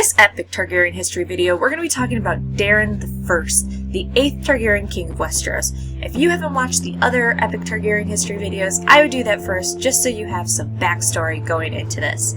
this epic Targaryen history video, we're going to be talking about Daeron I, the 8th Targaryen king of Westeros. If you haven't watched the other epic Targaryen history videos, I would do that first, just so you have some backstory going into this.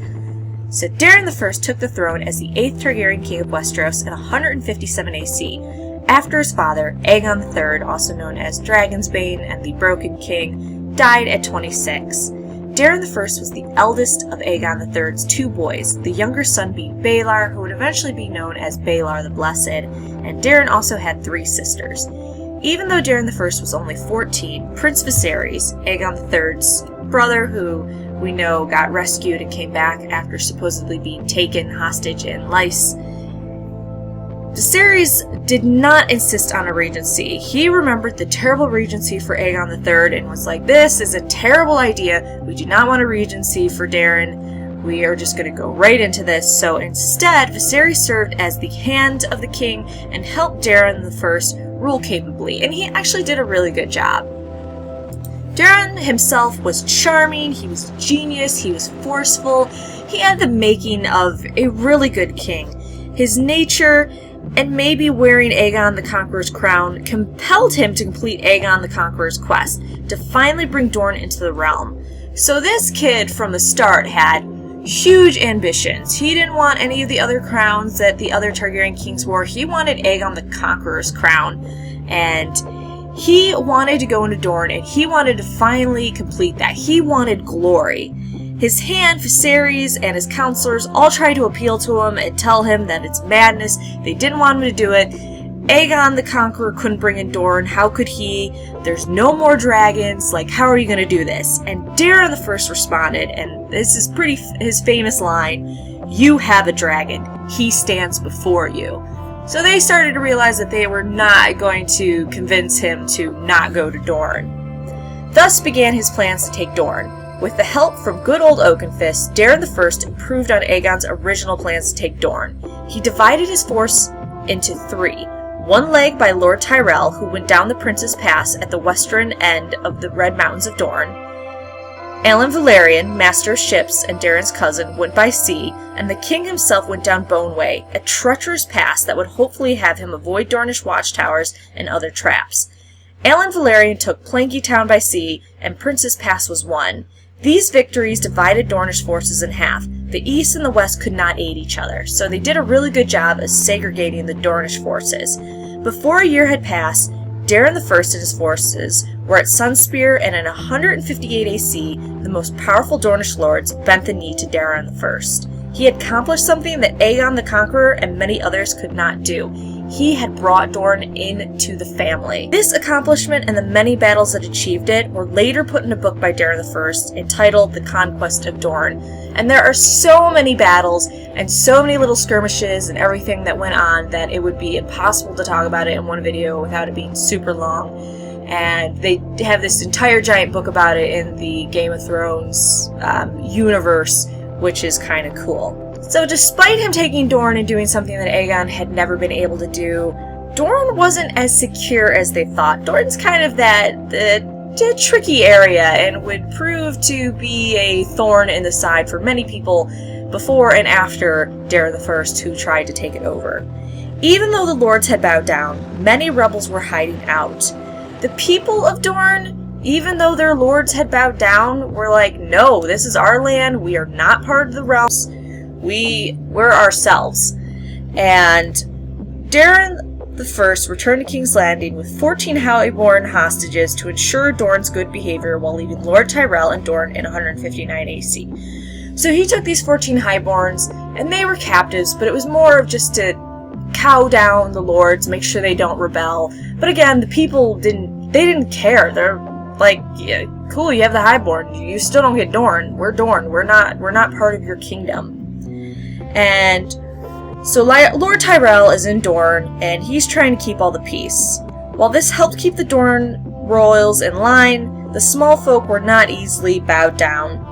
So Daeron I took the throne as the 8th Targaryen king of Westeros in 157 AC, after his father, Aegon III, also known as Dragonsbane and the Broken King, died at 26. Daeron I was the eldest of Aegon III's two boys, the younger son being Baelor, who would eventually be known as Baelor the Blessed, and Daeron also had 3 sisters. Even though Daeron I was only 14, Prince Viserys, Aegon III's brother, who we know got rescued and came back after supposedly being taken hostage in Lys, Viserys did not insist on a regency. He remembered the terrible regency for Aegon III and was like, this is a terrible idea. We do not want a regency for Daeron. We are just going to go right into this. So instead, Viserys served as the hand of the king and helped Daeron I rule capably. And he actually did a really good job. Daeron himself was charming, he was genius, he was forceful. He had the making of a really good king. His nature and maybe wearing Aegon the Conqueror's crown compelled him to complete Aegon the Conqueror's quest to finally bring Dorne into the realm. So this kid from the start had huge ambitions. He didn't want any of the other crowns that the other Targaryen kings wore. He wanted Aegon the Conqueror's crown, and he wanted to go into Dorne, and he wanted to finally complete that. He wanted glory. His hand, Viserys, and his counselors all tried to appeal to him and tell him that it's madness. They didn't want him to do it. Aegon the Conqueror couldn't bring in Dorne. How could he? There's no more dragons. Like, how are you going to do this? And Daeron I responded, and this is his famous line, "You have a dragon. He stands before you." So they started to realize that they were not going to convince him to not go to Dorne. Thus began his plans to take Dorne. With the help from good old Oakenfist, Daeron I improved on Aegon's original plans to take Dorne. He divided his force into 3. One leg by Lord Tyrell, who went down the Prince's Pass at the western end of the Red Mountains of Dorne. Alan Velaryon, master of ships and Daeron's cousin, went by sea, and the king himself went down Bone Way, a treacherous pass that would hopefully have him avoid Dornish watchtowers and other traps. Alan Velaryon took Planky Town by sea, and Prince's Pass was won. These victories divided Dornish forces in half. The east and the west could not aid each other, so they did a really good job of segregating the Dornish forces. Before a year had passed, Daeron I and his forces were at Sunspear, and in 158 AC, the most powerful Dornish lords bent the knee to Daeron I. He had accomplished something that Aegon the Conqueror and many others could not do. He had brought Dorne into the family. This accomplishment and the many battles that achieved it were later put in a book by Daeron I entitled The Conquest of Dorne. And there are so many battles and so many little skirmishes and everything that went on that it would be impossible to talk about it in one video without it being super long. And they have this entire giant book about it in the Game of Thrones universe, which is kind of cool. So despite him taking Dorne and doing something that Aegon had never been able to do, Dorne wasn't as secure as they thought. Dorne's kind of that tricky area and would prove to be a thorn in the side for many people before and after Daeron I, who tried to take it over. Even though the lords had bowed down, many rebels were hiding out. The people of Dorne, even though their lords had bowed down, were like, no, this is our land, we are not part of the realms. We're ourselves. And Daeron I returned to King's Landing with 14 highborn hostages to ensure Dorne's good behavior while leaving Lord Tyrell and Dorne in 159 AC. So he took these 14 highborns, and they were captives, but it was more of just to cow down the lords, make sure they don't rebel. But again, the people didn't care. They're like, yeah, cool, you have the highborn, you still don't get Dorne. We're Dorne. We're not part of your kingdom. And so Lord Tyrell is in Dorne, and he's trying to keep all the peace. While this helped keep the Dorne royals in line, the small folk were not easily bowed down.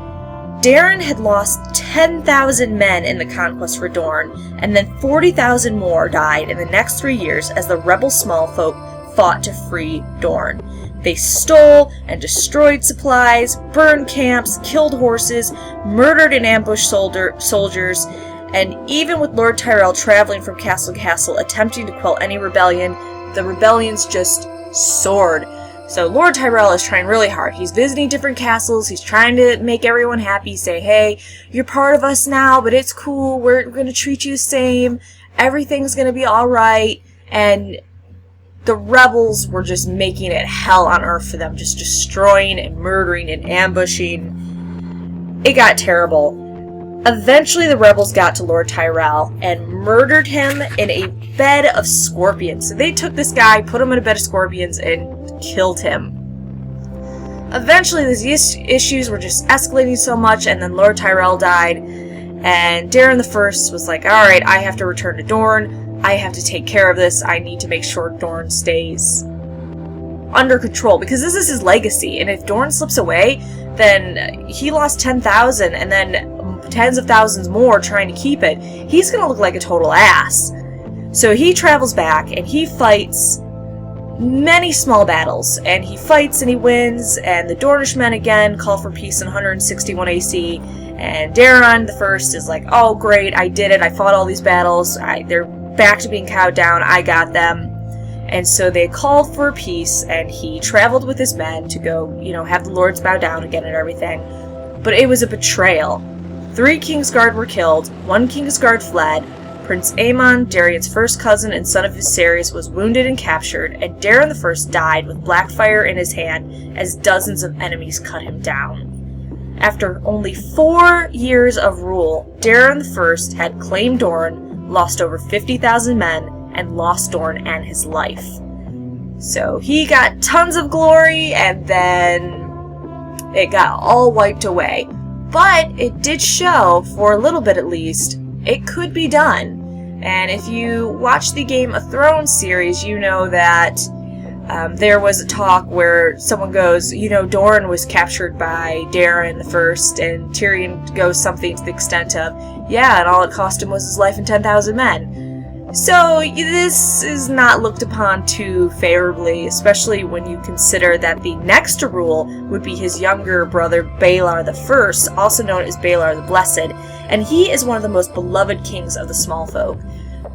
Daeron had lost 10,000 men in the conquest for Dorne, and then 40,000 more died in the next 3 years as the rebel small folk fought to free Dorne. They stole and destroyed supplies, burned camps, killed horses, murdered and ambushed soldiers, And even with Lord Tyrell traveling from castle to castle, attempting to quell any rebellion, the rebellions just soared. So Lord Tyrell is trying really hard. He's visiting different castles. He's trying to make everyone happy. Say, hey, you're part of us now, but it's cool. We're going to treat you the same. Everything's going to be all right. And the rebels were just making it hell on earth for them. Just destroying and murdering and ambushing. It got terrible. Eventually the rebels got to Lord Tyrell and murdered him in a bed of scorpions. So they took this guy, put him in a bed of scorpions, and killed him. Eventually these issues were just escalating so much, and then Lord Tyrell died, and Daeron I was like, alright, I have to return to Dorne. I have to take care of this. I need to make sure Dorne stays under control, because this is his legacy, and if Dorne slips away, then he lost 10,000, and then tens of thousands more trying to keep it. He's gonna look like a total ass. So he travels back and he fights many small battles, and he fights and he wins, and the Dornishmen again call for peace in 161 AC, and Daeron I is like, oh great, I did it, I fought all these battles, they're back to being cowed down, I got them. And so they called for peace, and he traveled with his men to go, have the lords bow down again and everything. But it was a betrayal. 3 Kingsguard were killed, 1 Kingsguard fled, Prince Aemon, Darien's first cousin and son of Viserys, was wounded and captured, and Daeron I died with Blackfire in his hand as dozens of enemies cut him down. After only 4 years of rule, Daeron I had claimed Dorne, lost over 50,000 men, and lost Dorne and his life. So he got tons of glory, and then it got all wiped away. But it did show, for a little bit at least, it could be done. And if you watch the Game of Thrones series, you know that there was a talk where someone goes, Dorne was captured by Daeron I, and Tyrion goes something to the extent of, yeah, and all it cost him was his life and 10,000 men. So this is not looked upon too favorably, especially when you consider that the next to rule would be his younger brother Baelor I, also known as Baelor the Blessed, and he is one of the most beloved kings of the small folk.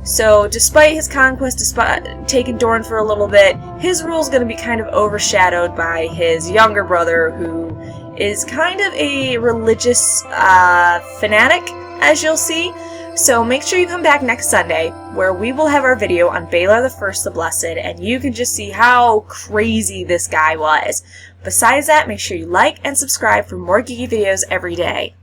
So despite his conquest, despite taking Dorne for a little bit, his rule is going to be kind of overshadowed by his younger brother, who is kind of a religious fanatic, as you'll see. So make sure you come back next Sunday, where we will have our video on Baelor I the Blessed, and you can just see how crazy this guy was. Besides that, make sure you like and subscribe for more geeky videos every day.